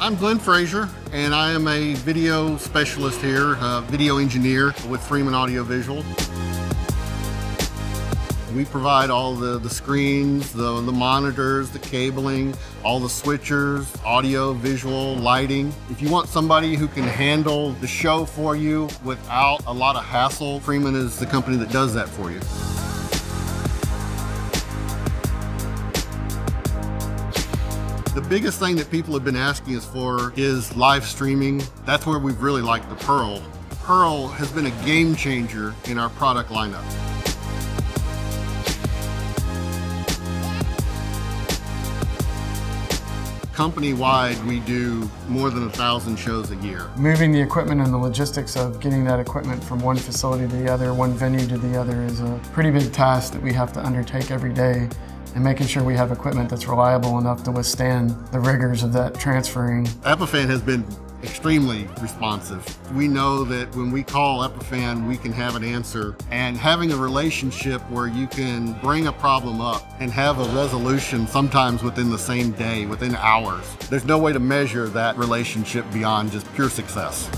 I'm Glenn Frazier, and I am a video specialist here, video engineer with Freeman Audiovisual. We provide all the screens, the monitors, the cabling, all the switchers, audio, visual, lighting. If you want somebody who can handle the show for you without a lot of hassle, Freeman is the company that does that for you. The biggest thing that people have been asking us for is live streaming. That's where we've really liked the Pearl. Pearl has been a game changer in our product lineup. Company-wide, we do more than 1,000 shows a year. Moving the equipment and the logistics of getting that equipment from one facility to the other, one venue to the other, is a pretty big task that we have to undertake every day, and making sure we have equipment that's reliable enough to withstand the rigors of that transferring. Epiphan has been extremely responsive. We know that when we call Epiphan, we can have an answer, and having a relationship where you can bring a problem up and have a resolution sometimes within the same day, within hours. There's no way to measure that relationship beyond just pure success.